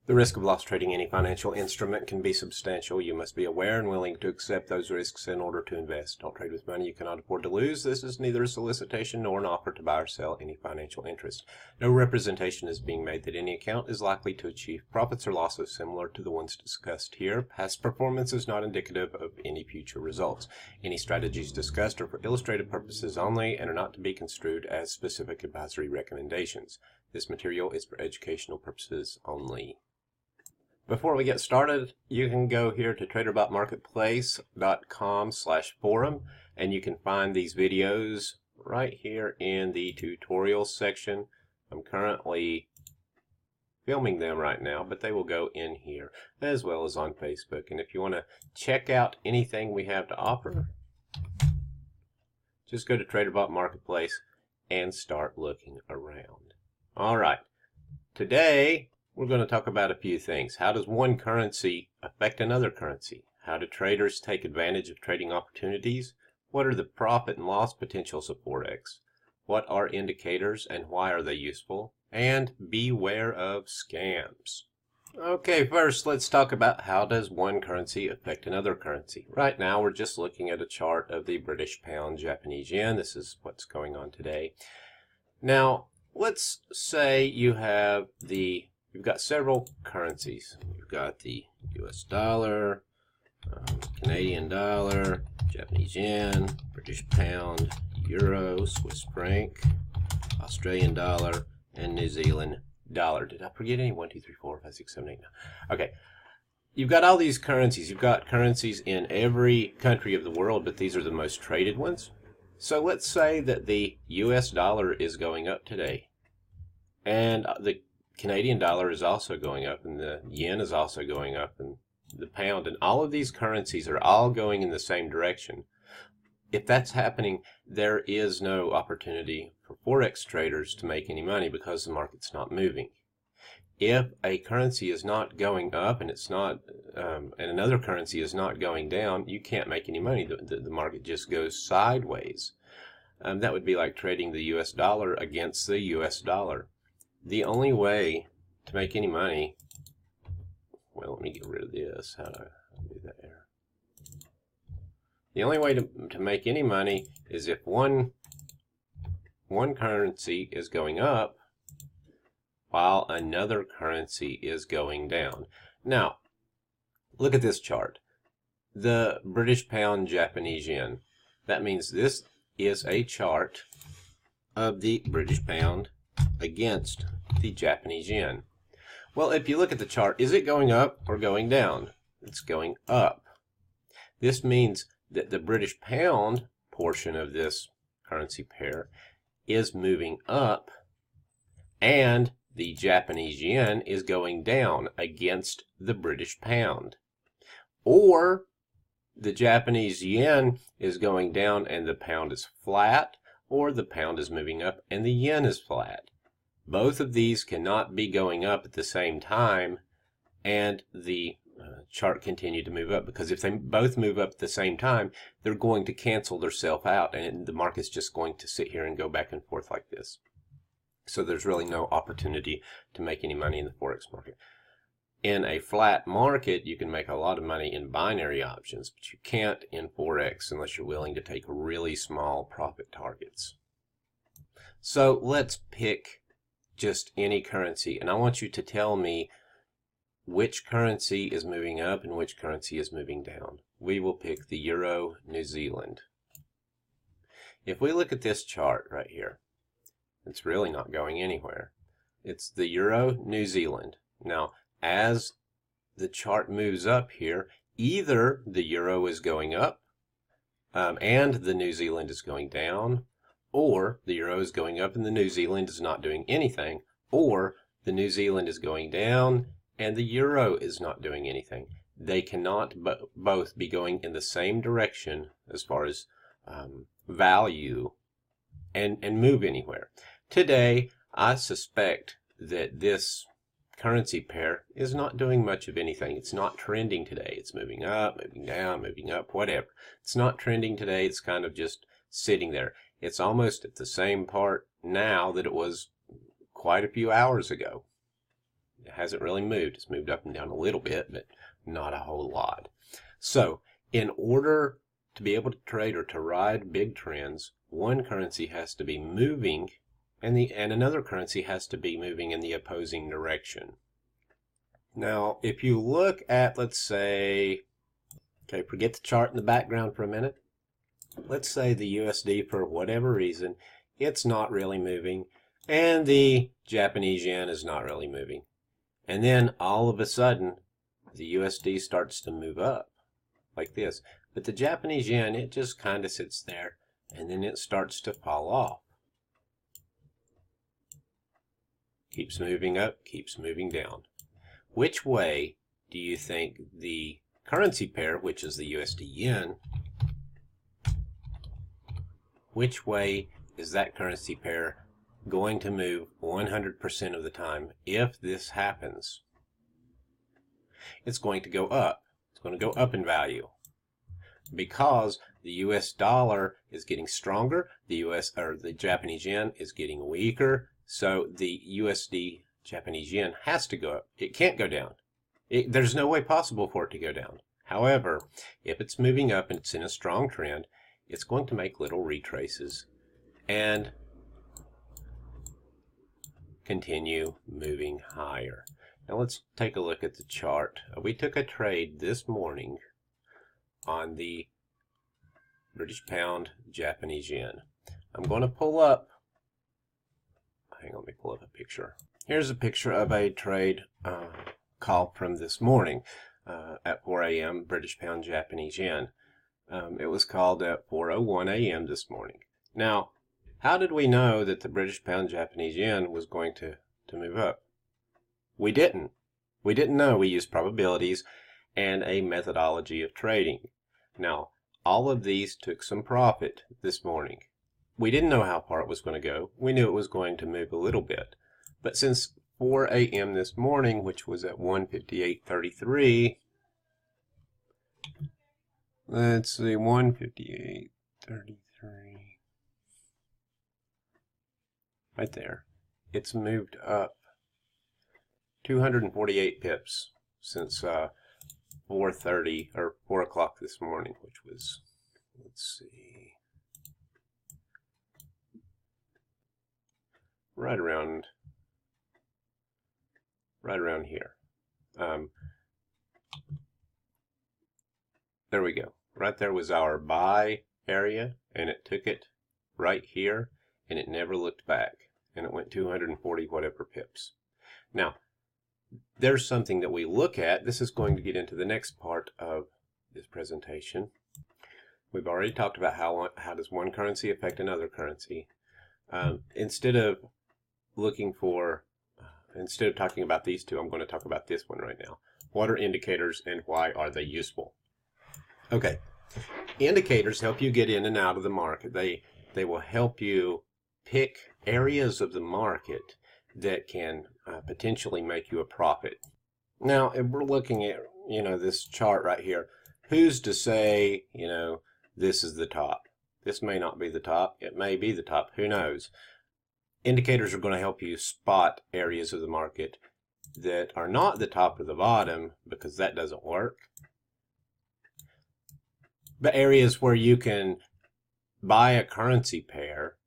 The risk of loss trading any financial instrument can be substantial. You must be aware and willing to accept those risks in order to invest. Don't trade with money you cannot afford to lose. This is neither a solicitation nor an offer to buy or sell any financial interest. No representation is being made that any account is likely to achieve profits or losses similar to the ones discussed here. Past performance is not indicative of any future results. Any strategies discussed are for illustrative purposes only and are not to be construed as specific advisory recommendations. This material is for educational purposes only. Before we get started, you can go here to TraderBotMarketplace.com/forum and you can find these videos right here in the tutorials section. I'm currently filming them right now, but they will go in here as well as on Facebook. And if you want to check out anything we have to offer, just go to TraderBot Marketplace and start looking around. All right, today we're going to talk about a few things. How does one currency affect another currency? How do traders take advantage of trading opportunities? What are the profit and loss potentials of Forex? What are indicators and why are they useful? And beware of scams. Okay, first let's talk about how does one currency affect another currency. Right now we're just looking at a chart of the British pound, Japanese yen. This is what's going on today. Now let's say you've got several currencies. You've got the US dollar, Canadian dollar, Japanese yen, British pound, euro, Swiss franc, Australian dollar, and New Zealand dollar. Did I forget any? 1, 2, 3, 4, 5, 6, 7, 8, 9. Okay. You've got all these currencies. You've got currencies in every country of the world, but these are the most traded ones. So let's say that the US dollar is going up today, and the Canadian dollar is also going up, and the yen is also going up, and the pound, and all of these currencies are all going in the same direction. If that's happening, there is no opportunity for Forex traders to make any money because the market's not moving. If a currency is not going up and it's not, and another currency is not going down, you can't make any money. The market just goes sideways. That would be like trading the US dollar against the US dollar. The only way to make any money, well, let me get rid of this. How do I do that there? The only way to make any money is if one currency is going up while another currency is going down. Now, look at this chart. The British pound, Japanese yen. That means this is a chart of the British pound against the Japanese yen. Well, if you look at the chart, is it going up or going down? It's going up. This means that the British pound portion of this currency pair is moving up, and the Japanese yen is going down against the British pound. Or the Japanese yen is going down and the pound is flat, or the pound is moving up and the yen is flat. Both of these cannot be going up at the same time and the chart continue to move up, because if they both move up at the same time, they're going to cancel themselves out and the market's just going to sit here and go back and forth like this. So there's really no opportunity to make any money in the Forex market. In a flat market, you can make a lot of money in binary options, but you can't in Forex unless you're willing to take really small profit targets. So let's pick just any currency, and I want you to tell me which currency is moving up and which currency is moving down. We will pick the Euro New Zealand. If we look at this chart right here, it's really not going anywhere. It's the Euro New Zealand. Now, as the chart moves up here, either the Euro is going up and the New Zealand is going down, or the Euro is going up and the New Zealand is not doing anything, or the New Zealand is going down and the Euro is not doing anything. They cannot both be going in the same direction as far as value and move anywhere. Today, I suspect that this currency pair is not doing much of anything. It's not trending today. It's moving up, moving down, moving up, whatever. It's not trending today. It's kind of just sitting there. It's almost at the same part now that it was quite a few hours ago. It hasn't really moved. It's moved up and down a little bit, but not a whole lot. So in order to be able to trade or to ride big trends, one currency has to be moving and another currency has to be moving in the opposing direction. Now, if you look at, let's say, okay, forget the chart in the background for a minute. Let's say the USD, for whatever reason, it's not really moving, and the Japanese yen is not really moving. And then all of a sudden, the USD starts to move up like this. But the Japanese yen, it just kind of sits there, and then it starts to fall off. Keeps moving up, keeps moving down. Which way do you think the currency pair, which is the USD yen, which way is that currency pair going to move 100% of the time if this happens? It's going to go up. It's going to go up in value because the US dollar is getting stronger, the Japanese yen is getting weaker, so the USD Japanese yen has to go up. It can't go down. There's no way possible for it to go down. However, if it's moving up and it's in a strong trend, it's going to make little retraces and continue moving higher. Now let's take a look at the chart. We took a trade this morning on the British pound Japanese yen. I'm going to pull up, hang on, let me pull up a picture. Here's a picture of a trade call from this morning at 4 a.m. British pound Japanese yen. It was called at 4:01 a.m. this morning. Now, how did we know that the British pound Japanese yen was going to move up? We didn't. We didn't know. We used probabilities and a methodology of trading. Now, all of these took some profit this morning. We didn't know how far it was going to go. We knew it was going to move a little bit. But since 4 a.m. this morning, which was at 158.33, let's see, 158.33, right there. It's moved up 248 pips since 4:30 or 4 o'clock this morning, which was, let's see, right around here. There we go. Right there was our buy area, and it took it right here, and it never looked back, and it went 240 whatever pips. Now, there's something that we look at. This is going to get into the next part of this presentation. We've already talked about how does one currency affect another currency. Instead of talking about these two, I'm going to talk about this one right now. What are indicators and why are they useful? Okay, indicators help you get in and out of the market. They will help you pick areas of the market that can potentially make you a profit. Now, if we're looking at, this chart right here, who's to say, this is the top? This may not be the top. It may be the top. Who knows? Indicators are going to help you spot areas of the market that are not the top or the bottom, because that doesn't work. But areas where you can buy a currency pair,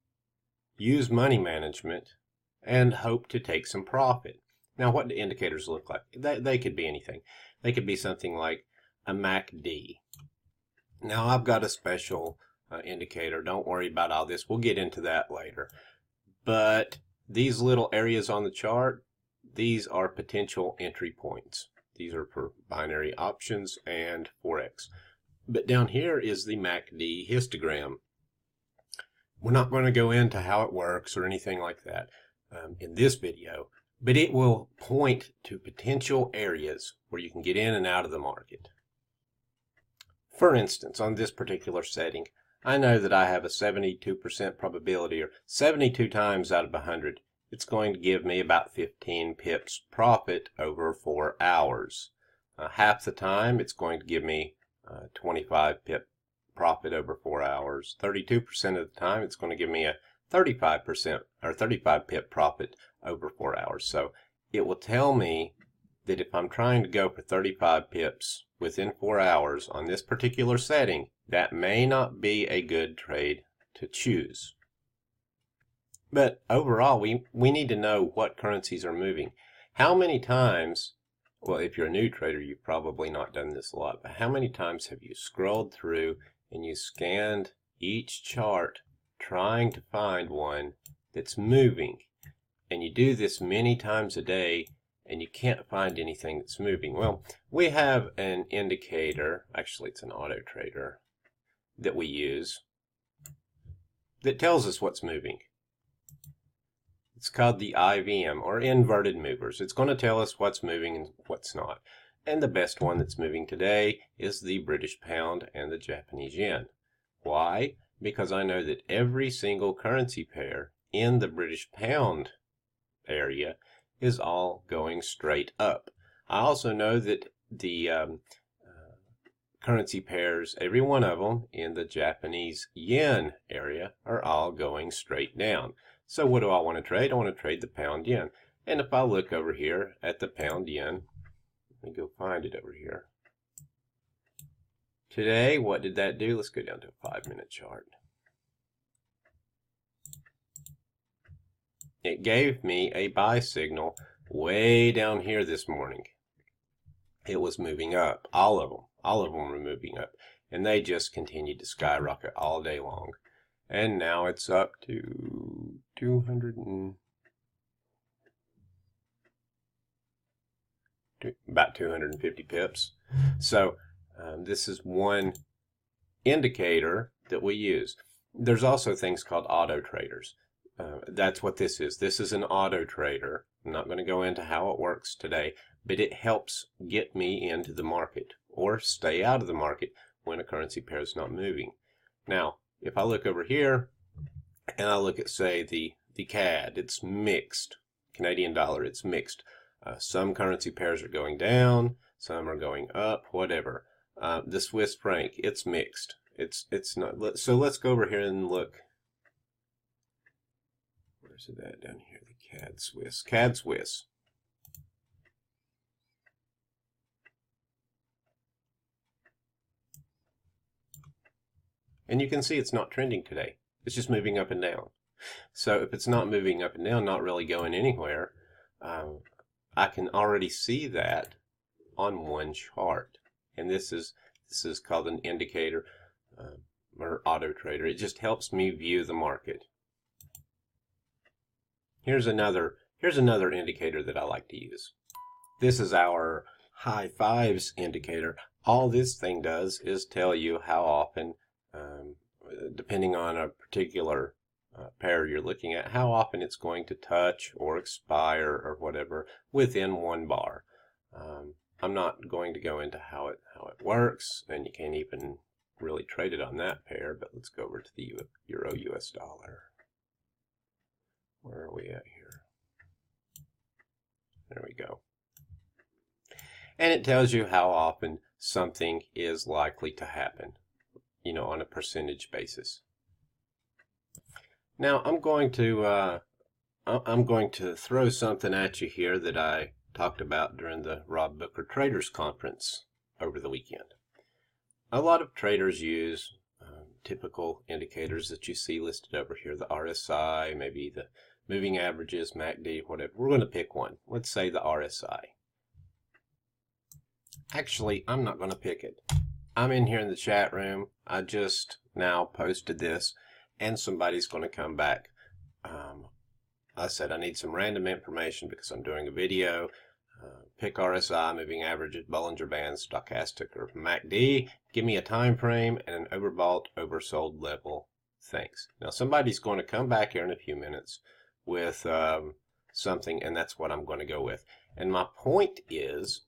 use money management, and hope to take some profit. Now, what do indicators look like? They could be anything. They could be something like a MACD. Now, I've got a special indicator. Don't worry about all this. We'll get into that later. But these little areas on the chart, these are potential entry points. These are for binary options and Forex. But down here is the MACD histogram. We're not going to go into how it works or anything like that in this video, but it will point to potential areas where you can get in and out of the market. For instance, on this particular setting, I know that I have a 72% probability, or 72 times out of 100, it's going to give me about 15 pips profit over 4 hours. Half the time, it's going to give me 25 pip profit over 4 hours. 32% of the time, it's going to give me a 35% or 35 pip profit over 4 hours. So it will tell me that if I'm trying to go for 35 pips within 4 hours on this particular setting, that may not be a good trade to choose. But overall, we need to know what currencies are moving. How many times, well, if you're a new trader, you've probably not done this a lot, but how many times have you scrolled through and you scanned each chart trying to find one that's moving? And you do this many times a day and you can't find anything that's moving. Well, we have an indicator, actually it's an auto trader, that we use that tells us what's moving. It's called the IVM, or inverted movers. It's going to tell us what's moving and what's not. And the best one that's moving today is the British pound and the Japanese yen. Why? Because I know that every single currency pair in the British pound area is all going straight up. I also know that the currency pairs, every one of them in the Japanese yen area, are all going straight down. So what do I want to trade? I want to trade the pound yen. And if I look over here at the pound yen, let me go find it over here. Today, what did that do? Let's go down to a 5-minute chart. It gave me a buy signal way down here this morning. It was moving up. All of them were moving up. And they just continued to skyrocket all day long. And now it's up to 200 and about 250 pips. So this is one indicator that we use. There's also things called auto traders. That's what this is. This is an auto trader. I'm not going to go into how it works today, but it helps get me into the market or stay out of the market when a currency pair is not moving. Now, if I look over here and I look at, say, the CAD, it's mixed. Canadian dollar, it's mixed. Some currency pairs are going down, some are going up, whatever. The Swiss franc, it's mixed. It's not. So let's go over here and look. Where's it at down here? The CAD Swiss. CAD Swiss. And you can see it's not trending today. It's just moving up and down. So if it's not moving up and down, not really going anywhere, I can already see that on one chart. And this is called an indicator or auto trader. It just helps me view the market. Here's another indicator that I like to use. This is our high fives indicator. All this thing does is tell you how often, depending on a particular pair you're looking at, how often it's going to touch or expire or whatever within one bar. I'm not going to go into how it works, and you can't even really trade it on that pair, but let's go over to the Euro US dollar. Where are we at here? There we go. And it tells you how often something is likely to happen, you know, on a percentage basis. Now I'm going to throw something at you here that I talked about during the Rob Booker Traders Conference over the weekend. A lot of traders use typical indicators that you see listed over here, the RSI, maybe the moving averages, MACD, whatever. We're going to pick one. Let's say the RSI. Actually, I'm not going to pick it. I'm in here in the chat room. I just now posted this, and somebody's going to come back. I said I need some random information because I'm doing a video. Pick RSI, moving averages, Bollinger Bands, stochastic, or MACD. Give me a time frame and an overbought, oversold level. Thanks. Now somebody's going to come back here in a few minutes with something, and that's what I'm going to go with. And my point is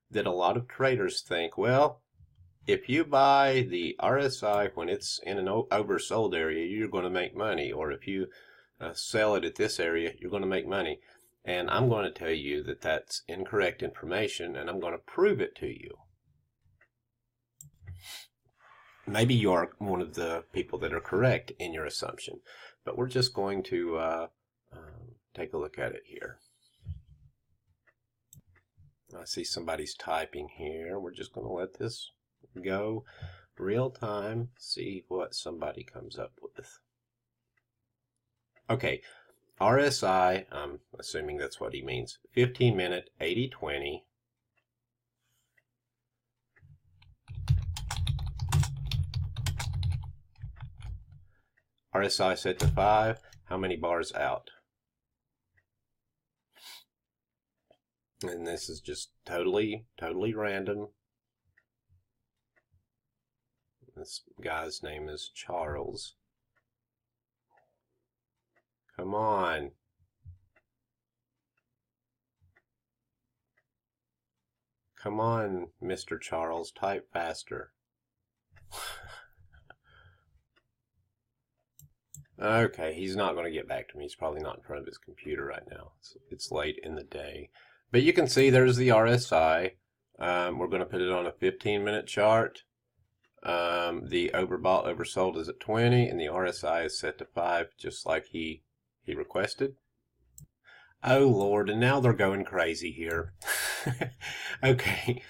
that a lot of traders think, well, if you buy the RSI when it's in an oversold area, you're going to make money. Or if you sell it at this area, you're going to make money. And I'm going to tell you that that's incorrect information, and I'm going to prove it to you. Maybe you are one of the people that are correct in your assumption, but we're just going to take a look at it here. I see somebody's typing here. We're just going to let this go real time, see what somebody comes up with. Okay, RSI, I'm assuming that's what he means. 15-minute, 80-20. RSI set to 5. How many bars out? And this is just totally random. This guy's name is Charles. Come on. Come on, Mr. Charles, type faster. Okay, he's not going to get back to me. He's probably not in front of his computer right now. It's late in the day. But you can see there's the RSI. We're going to put it on a 15-minute chart. The overbought, oversold is at 20, and the RSI is set to 5, just like he requested. Oh, Lord, and now they're going crazy here. Okay.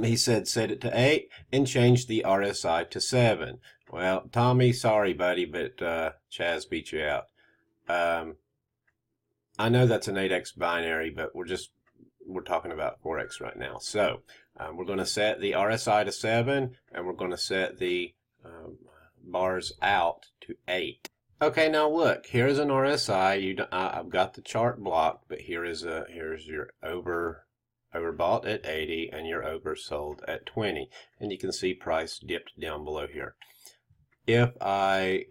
He said set it to 8 and change the RSI to 7. Well, Tommy, sorry, buddy, but Chaz beat you out. I know that's an 8x binary, but we're talking about Forex right now. So we're going to set the RSI to 7, and we're going to set the bars out to 8. Okay, now look, here's an RSI. I've got the chart blocked, but here's your overbought at 80 and your oversold at 20, and you can see price dipped down below here. If I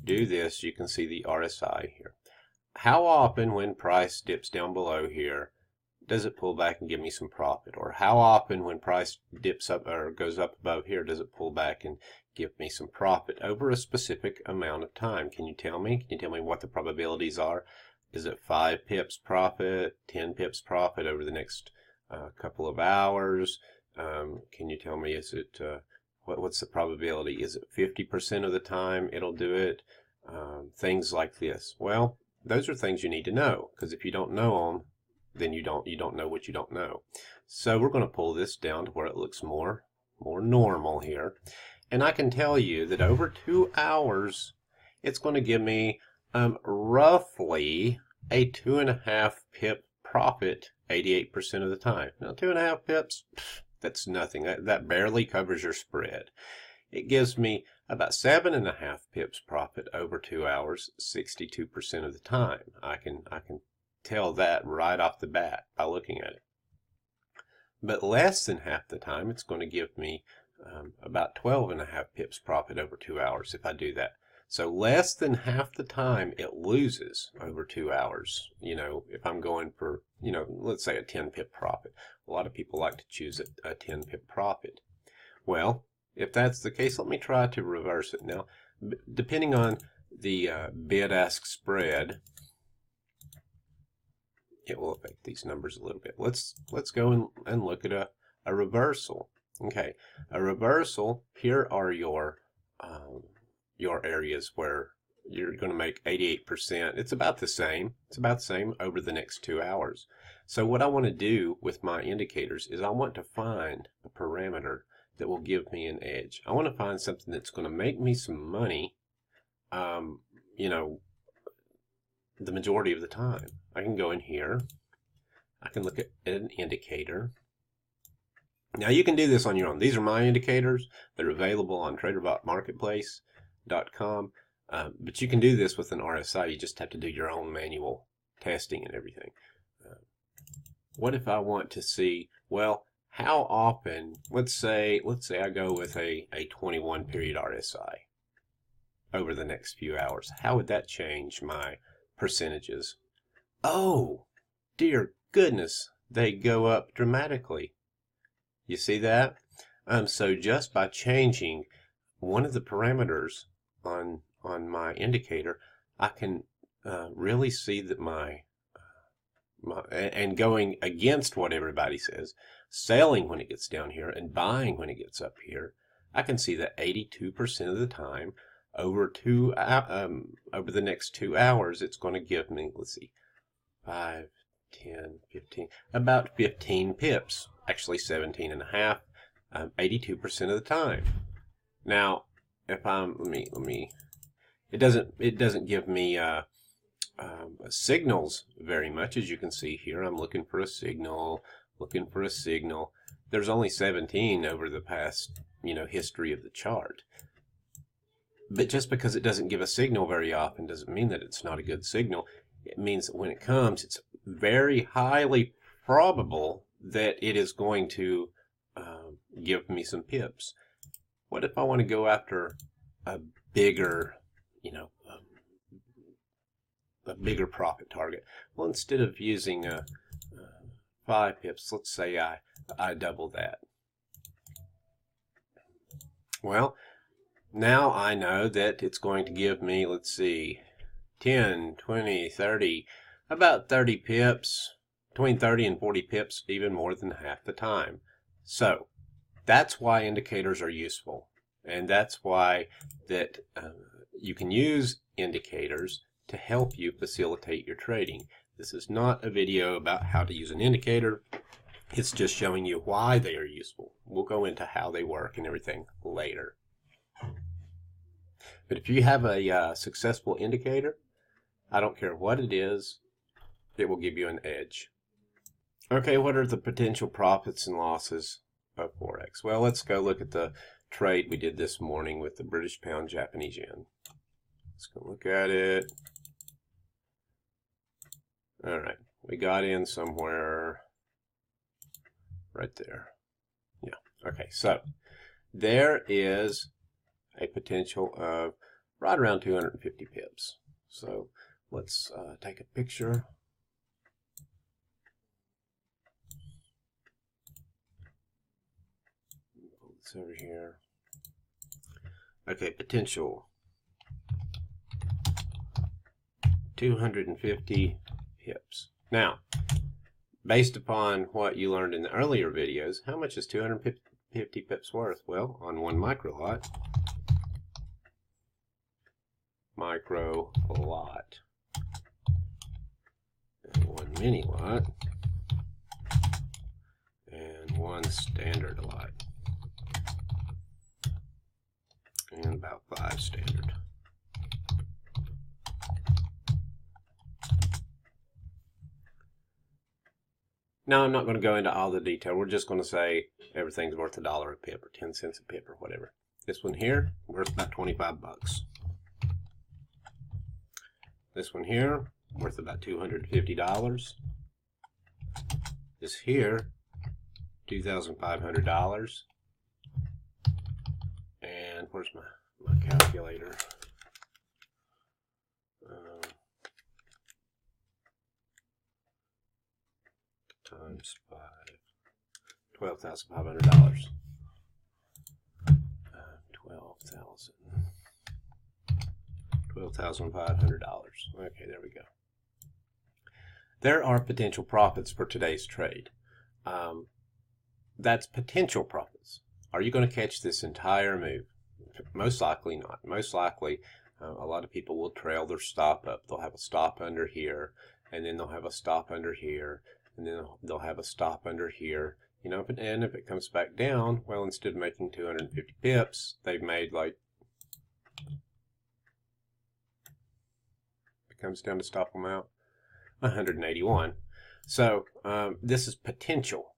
do this, you can see the RSI here. How often when price dips down below here does it pull back and give me some profit? Or how often when price dips up or goes up above here does it pull back and give me some profit over a specific amount of time? Can you tell me? Can you tell me what the probabilities are? Is it 5 pips profit, 10 pips profit over the next couple of hours? Can you tell me, is it what's the probability? Is it 50% of the time it'll do it? Things like this. Well, those are things you need to know, because if you don't know them, then you don't know what you don't know. So we're going to pull this down to where it looks more normal here, and I can tell you that over 2 hours, it's going to give me roughly a 2.5 pip profit 88% of the time. Now 2.5 pips, that's nothing. That barely covers your spread. It gives me about 7.5 pips profit over 2 hours, 62% of the time. I can tell that right off the bat by looking at it. But less than half the time, it's going to give me about 12.5 pips profit over 2 hours if I do that. So less than half the time it loses over 2 hours. You know, if I'm going for, let's say a 10 pip profit. A lot of people like to choose a 10 pip profit. Well, if that's the case, let me try to reverse it. Now, depending on the bid-ask spread, it will affect these numbers a little bit. Let's go and look at a reversal. Okay, a reversal, here are your areas where you're going to make 88%. It's about the same. It's about the same over the next 2 hours. So what I want to do with my indicators is I want to find a parameter that will give me an edge. I want to find something that's going to make me some money, the majority of the time. I can go in here. I can look at an indicator. Now you can do this on your own. These are my indicators. They're available on TraderBot Marketplace.com. But you can do this with an RSI. You just have to do your own manual testing and everything. What if I want to see, well, how often, let's say I go with a 21 period RSI over the next few hours. How would that change my percentages? Oh, dear goodness, they go up dramatically. You see that? So just by changing one of the parameters on my indicator, I can really see that and going against what everybody says, selling when it gets down here and buying when it gets up here, I can see that 82% of the time over the next 2 hours, it's going to give me, let's see, 5, 10, 15, about 15 pips, actually 17 and a half, 82% of the time. Now, if I'm, it doesn't give me signals very much, as you can see here. I'm looking for a signal, There's only 17 over the past, history of the chart. But just because it doesn't give a signal very often doesn't mean that it's not a good signal. It means that when it comes, it's very highly probable that it is going to give me some pips. What if I want to go after a bigger, a bigger profit target? Well, instead of using 5 pips, let's say I double that. Well, now I know that it's going to give me, let's see, 10, 20, 30, about 30 pips, between 30 and 40 pips, even more than half the time. So that's why indicators are useful. And that's why that you can use indicators to help you facilitate your trading. This is not a video about how to use an indicator. It's just showing you why they are useful. We'll go into how they work and everything later. But if you have a successful indicator, I don't care what it is, it will give you an edge. Okay, what are the potential profits and losses of Forex? Well, let's go look at the trade we did this morning with the British pound Japanese yen. Let's go look at it. All right, we got in somewhere right there. Yeah, okay, so there is a potential of right around 250 pips. So let's take a picture. Pull this over here. Okay, potential 250 pips. Now, based upon what you learned in the earlier videos, how much is 250 pips worth? Well, on one micro lot, and one mini lot, and one standard lot, and about 5 standard. Now, I'm not going to go into all the detail. We're just going to say everything's worth $1 a pip or 10 cents a pip or whatever. This one here, worth about 25 bucks. This one here, worth about $250. This here, $2,500. And where's my calculator? Times 5, $12,500. $12,500. Okay, there we go. There are potential profits for today's trade. That's potential profits. Are you going to catch this entire move? Most likely not. Most likely, a lot of people will trail their stop up. They'll have a stop under here, and then they'll have a stop under here, and then they'll have a stop under here. And if it comes back down, well, instead of making 250 pips, they've made like, it comes down to stop them out, 181. So this is potential.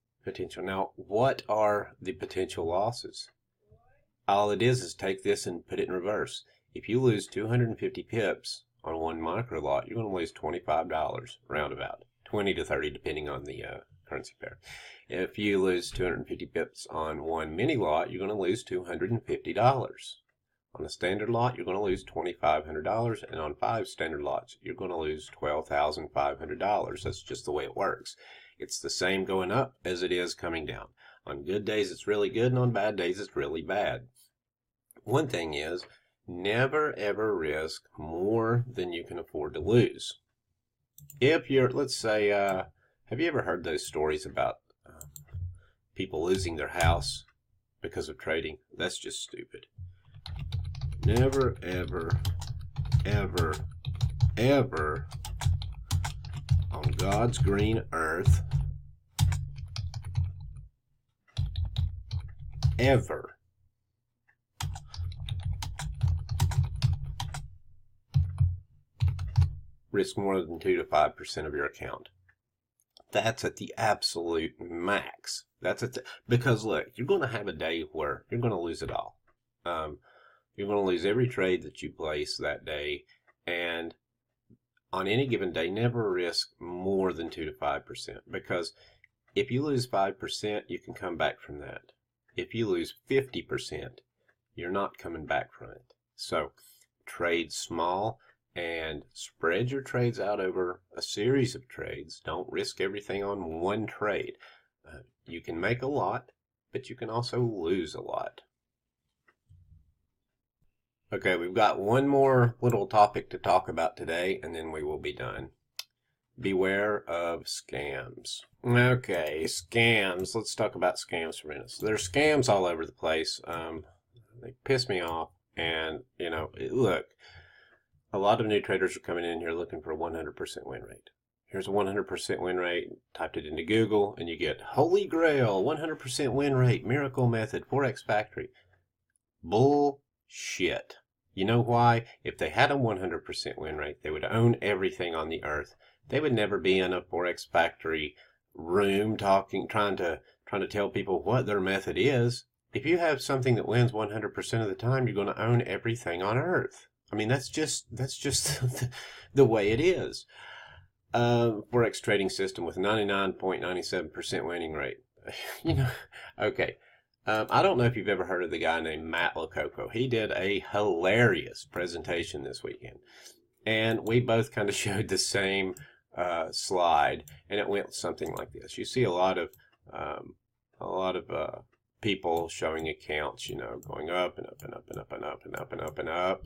Now, what are the potential losses? All it is take this and put it in reverse. If you lose 250 pips on one micro lot, you're going to lose $25 roundabout, 20 to 30 depending on the currency pair. If you lose 250 pips on one mini lot, you're going to lose $250. On a standard lot, you're going to lose $2,500, and on 5 standard lots, you're going to lose $12,500. That's just the way it works. It's the same going up as it is coming down. On good days, it's really good, and on bad days, it's really bad. One thing is, never ever risk more than you can afford to lose. If you're, let's say, have you ever heard those stories about people losing their house because of trading? That's just stupid. Never, ever, ever, ever, on God's green earth ever risk more than 2 to 5% of your account. That's at the absolute max. That's at because look, you're going to have a day where you're going to lose it all. You're going to lose every trade that you place that day, and on any given day, never risk more than 2 to 5%, because if you lose 5%, you can come back from that. If you lose 50%, you're not coming back from it. So trade small and spread your trades out over a series of trades. Don't risk everything on one trade. You can make a lot, but you can also lose a lot. Okay, we've got one more little topic to talk about today, and then we will be done. Beware of scams. Okay, scams. Let's talk about scams for a minute. So there's scams all over the place. They piss me off, and you know, look, a lot of new traders are coming in here looking for a 100% win rate. Here's a 100% win rate. Typed it into Google, and you get Holy Grail, 100% win rate, miracle method, Forex factory. Bullshit. You know why? If they had a 100% win rate, they would own everything on the earth. They would never be in a Forex factory room trying to tell people what their method is. If you have something that wins 100% of the time, you're going to own everything on earth. I mean, that's just the way it is. Forex trading system with 99.97% winning rate. You know, okay. I don't know if you've ever heard of the guy named Matt Lococo. He did a hilarious presentation this weekend, and we both kind of showed the same slide, and it went something like this. You see a lot of people showing accounts, you know, going up and up and up and up and up and up and up and up.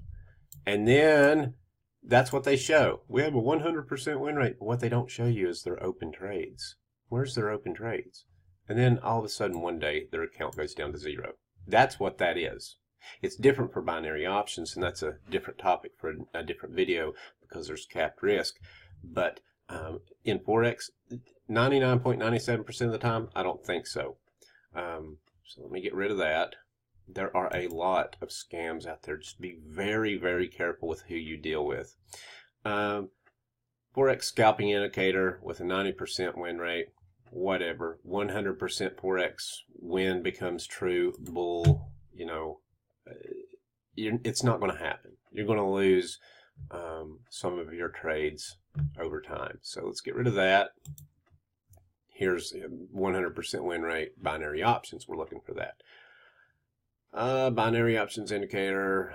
And then that's what they show. We have a 100% win rate. But what they don't show you is their open trades. Where's their open trades? And then all of a sudden one day their account goes down to 0. That's what that is. It's different for binary options, and that's a different topic for a different video because there's capped risk. But in Forex, 99.97% of the time, I don't think so. So let me get rid of that. There are a lot of scams out there. Just be very, very careful with who you deal with. Forex scalping indicator with a 90% win rate. Whatever. 100% Forex win becomes true. Bull. You know, it's not going to happen. You're going to lose some of your trades over time. So let's get rid of that. Here's 100% win rate, binary options. We're looking for that. Binary options indicator,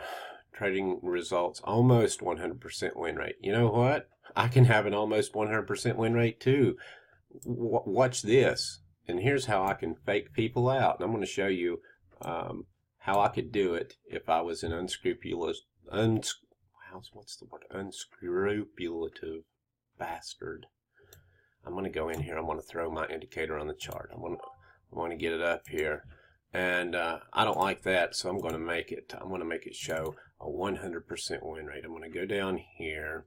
trading results, almost 100% win rate. You know what? I can have an almost 100% win rate too. Watch this. And here's how I can fake people out. And I'm going to show you how I could do it if I was an unscrupulous, unscrupulative bastard. I'm going to go in here. I'm going to throw my indicator on the chart. I'm going to get it up here. And I don't like that, so I'm going to make it show a 100% win rate. I'm going to go down here.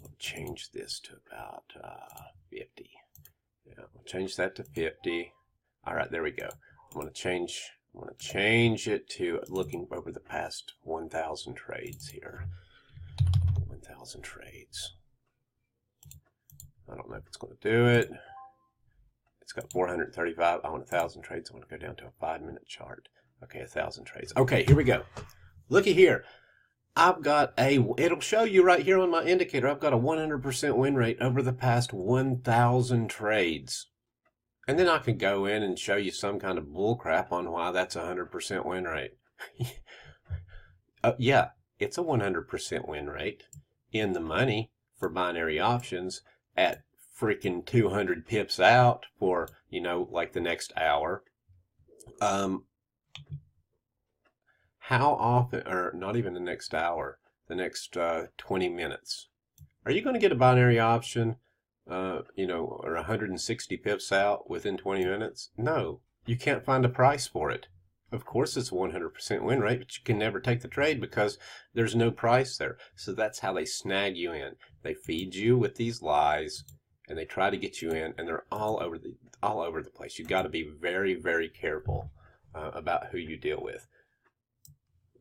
I'll change this to about 50. Yeah, I'll change that to 50. All right, there we go. I'm going to change it to looking over the past 1,000 trades here. 1,000 trades. I don't know if it's going to do it. It's got 435. I want 1,000 trades. I want to go down to a 5-minute chart. Okay, 1,000 trades. Okay, here we go. Looky here. I've got it'll show you right here on my indicator, I've got a 100% win rate over the past 1,000 trades. And then I can go in and show you some kind of bull crap on why that's a 100% win rate. Yeah, it's a 100% win rate in the money for binary options at freaking 200 pips out for, you know, like the next hour. How often, or not even the next hour, the next 20 minutes, are you going to get a binary option, you know, or 160 pips out within 20 minutes? No, you can't find a price for it. Of course it's a 100% win rate, but you can never take the trade because there's no price there. So that's how they snag you in. They feed you with these lies, and they try to get you in, and they're all over the place. You got to be very, very careful about who you deal with.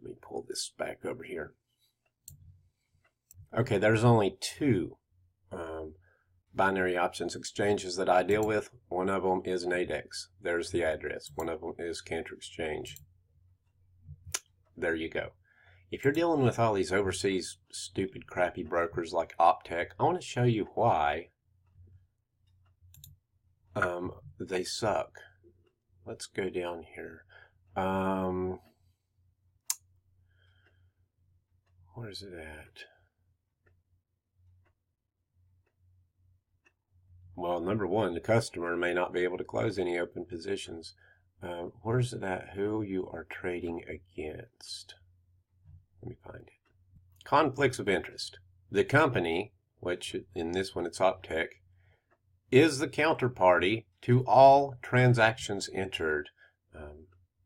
Let me pull this back over here. Okay, there's only two binary options exchanges that I deal with. One of them is Nadex. There's the address. One of them is Cantor Exchange. There you go. If you're dealing with all these overseas stupid crappy brokers like Optech, I want to show you why they suck. Let's go down here. Where is it at? Well, number one, the customer may not be able to close any open positions. Where's it at? Who you are trading against? Let me find it. Conflicts of interest. The company, which in this one it's Optech, is the counterparty to all transactions entered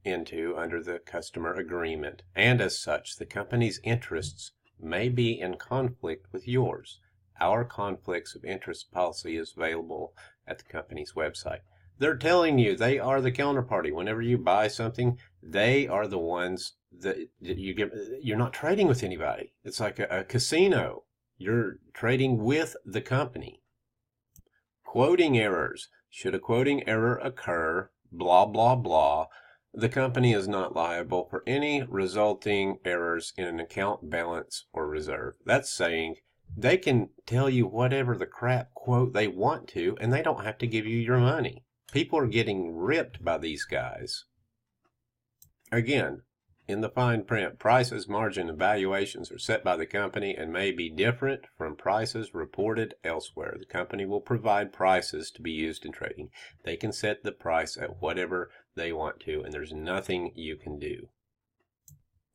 into under the customer agreement, and as such, the company's interests may be in conflict with yours. Our conflicts of interest policy is available at the company's website. They're telling you they are the counterparty. Whenever you buy something, they are the ones that you get. You're not trading with anybody. It's like a casino. You're trading with the company. Quoting errors. Should a quoting error occur, blah, blah, blah, the company is not liable for any resulting errors in an account balance or reserve. That's saying they can tell you whatever the crap quote they want to, and they don't have to give you your money. People are getting ripped by these guys. Again, in the fine print, prices, margin, and valuations are set by the company and may be different from prices reported elsewhere. The company will provide prices to be used in trading. They can set the price at whatever they want to, and there's nothing you can do.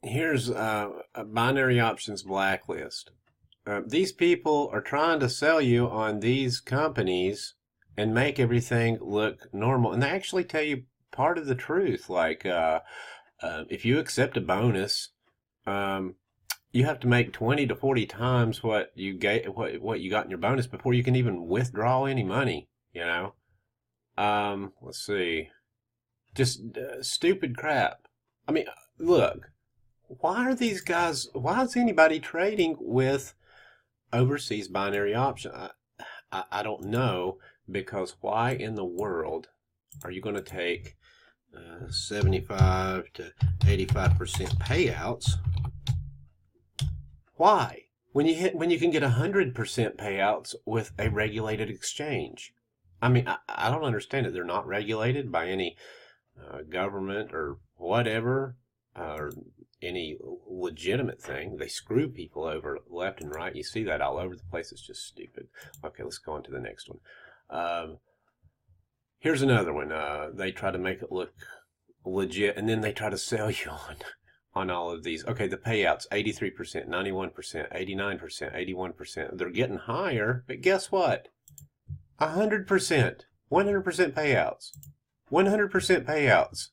Here's a binary options blacklist. These people are trying to sell you on these companies and make everything look normal, and they actually tell you part of the truth, like if you accept a bonus, you have to make 20 to 40 times what you what you got in your bonus before you can even withdraw any money, you know. Let's see. Just stupid crap. I mean, look, why is anybody trading with overseas binary option? I don't know, because why in the world are you going to take 75 to 85% payouts? Why? When you can get 100% payouts with a regulated exchange? I mean, I don't understand it. They're not regulated by any government or whatever, or any legitimate thing. They screw people over left and right. You see that all over the place. It's just stupid. Okay, let's go on to the next one. Here's another one. They try to make it look legit, and then they try to sell you on all of these. Okay, the payouts, 83%, 91%, 89%, 81%. They're getting higher, but guess what? 100%, 100% payouts. 100% payouts.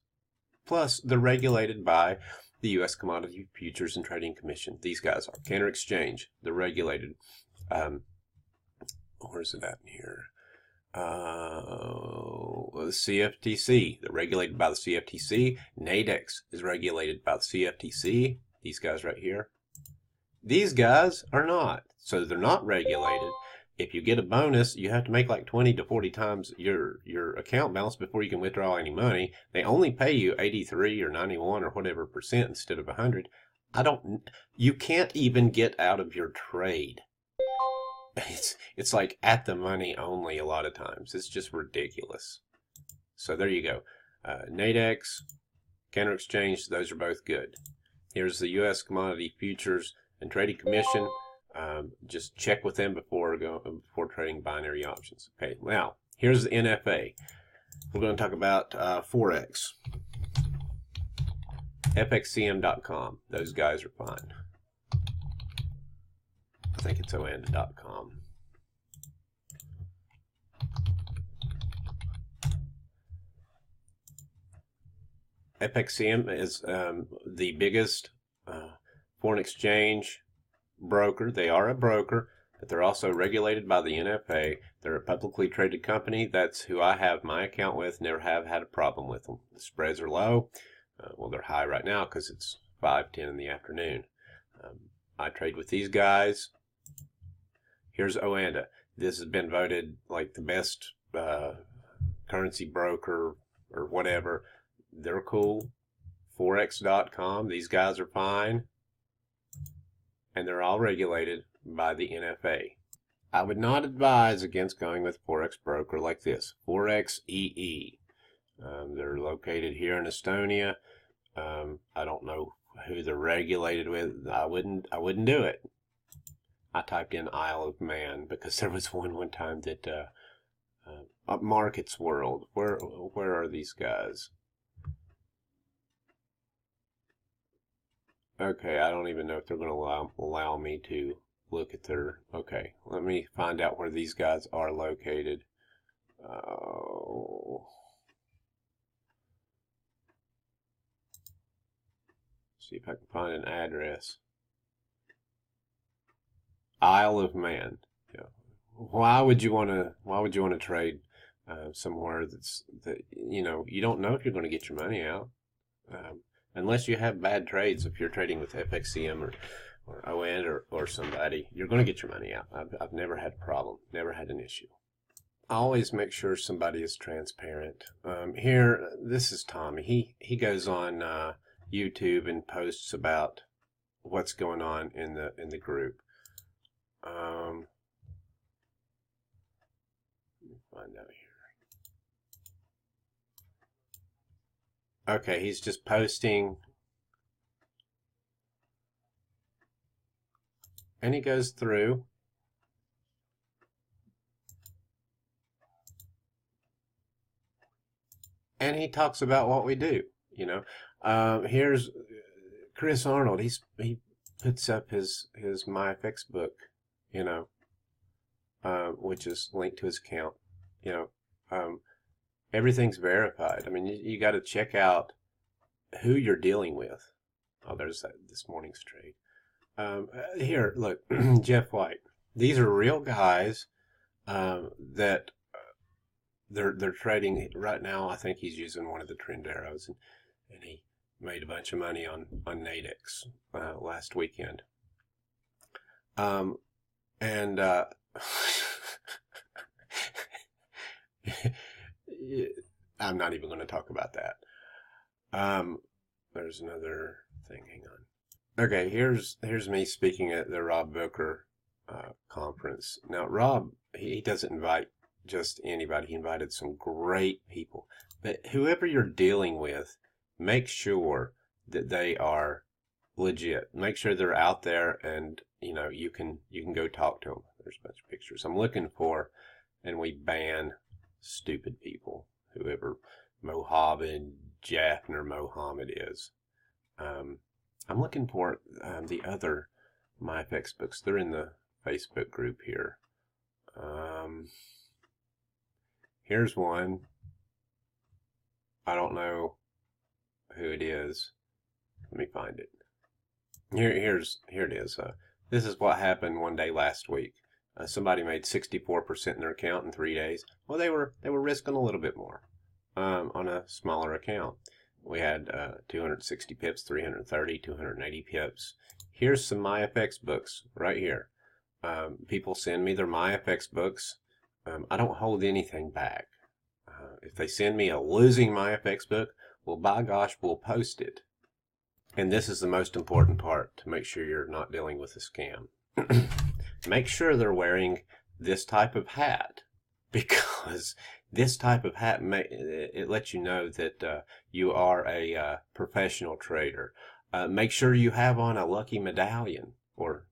Plus, they're regulated by the U.S. Commodity Futures and Trading Commission. These guys are. Cantor Exchange, they're regulated. Where's it at in here? The CFTC, they're regulated by the CFTC. Nadex is regulated by the CFTC. These guys right here. These guys are not. So they're not regulated. If you get a bonus, you have to make like 20 to 40 times your account balance before you can withdraw any money. They only pay you 83 or 91 or whatever percent instead of 100. You can't even get out of your trade. It's like at the money only a lot of times. It's just ridiculous. So there you go. Nadex, Cantor Exchange, those are both good. Here's the U.S. Commodity Futures and Trading Commission. Just check with them before trading binary options. Okay, now here's the NFA. We're going to talk about Forex. FXCM.com. Those guys are fine. I think it's oanda.com. FXCM is the biggest foreign exchange broker. They are a broker, but they're also regulated by the NFA. They're a publicly traded company. That's who I have my account with. Never have had a problem with them. The spreads are low. Well, they're high right now because it's 5:10 in the afternoon. I trade with these guys. Here's Oanda. This has been voted like the best currency broker or whatever. They're cool. Forex.com. These guys are fine. And they're all regulated by the NFA. I would not advise against going with Forex broker like this. Forex EE. They're located here in Estonia. I don't know who they're regulated with. I wouldn't do it. I typed in Isle of Man because there was one time that Markets World. Where are these guys? Okay, I don't even know if they're going to allow me to look at their. Okay, let me find out where these guys are located. See if I can find an address. Isle of Man. Yeah. Why would you want to trade somewhere that you don't know if you're going to get your money out, unless you have bad trades. If you're trading with FXCM or ON or somebody, you're going to get your money out. I've never had a problem, never had an issue. I always make sure somebody is transparent. Here, this is Tommy. He goes on YouTube and posts about what's going on in the group. Let me find out here. Okay, he's just posting, and he goes through. And he talks about what we do, Here's Chris Arnold. He puts up his MyFX book, which is linked to his account. Everything's verified. I mean, you got to check out who you're dealing with. Oh, there's this morning's trade. Here, look, Jeff White. These are real guys that they're trading right now. I think he's using one of the trend arrows, and he made a bunch of money on Nadex last weekend. I'm not even going to talk about that. There's another thing. Hang on. Okay, here's me speaking at the Rob Booker conference. Now, Rob, he doesn't invite just anybody. He invited some great people. But whoever you're dealing with, make sure that they are legit. Make sure they're out there, and you can go talk to them. There's a bunch of pictures I'm looking for, and we ban stupid people, whoever Mohammed is. I'm looking for the other MyFX books. They're in the Facebook group here. Here's one. I don't know who it is. Let me find it. Here it is. This is what happened one day last week. Somebody made 64% in their account in 3 days. Well, they were risking a little bit more on a smaller account. We had 260 pips, 330, 280 pips. Here's some MyFX books right here. People send me their MyFX books. I don't hold anything back. If they send me a losing MyFX book, well, by gosh, we'll post it. And this is the most important part to make sure you're not dealing with a scam. Make sure they're wearing this type of hat, because this type of hat, it lets you know that you are a professional trader. Make sure you have on a lucky medallion or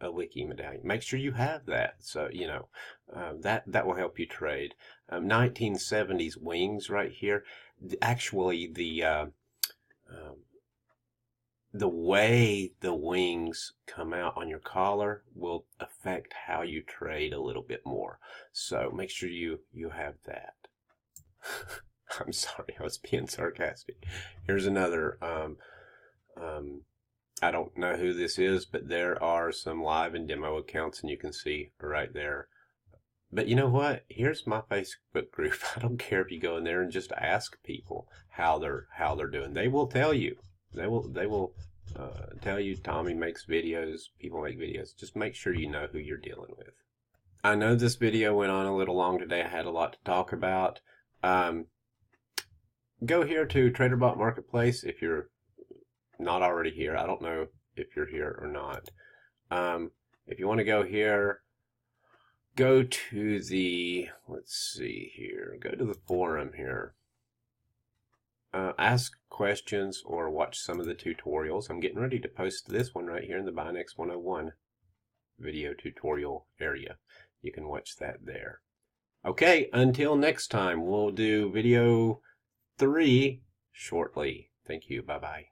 a licky medallion. Make sure you have that, so that will help you trade. 1970s wings right here. Actually, the way the wings come out on your collar will affect how you trade a little bit more. So make sure you have that. I'm sorry, I was being sarcastic. Here's another I don't know who this is, but there are some live and demo accounts, and you can see right there. But you know what? Here's my Facebook group. I don't care if you go in there and just ask people how they're doing. They will tell you. They will tell you Tommy makes videos. People make videos. Just make sure you know who you're dealing with. I know this video went on a little long today. I had a lot to talk about. Go here to TraderBot Marketplace if you're not already here. I don't know if you're here or not. If you want to go here, go to the, let's see here, go to the forum here. Ask questions or watch some of the tutorials. I'm getting ready to post this one right here in the Binex 101 video tutorial area. You can watch that there. Okay, until next time, we'll do video 3 shortly. Thank you. Bye-bye.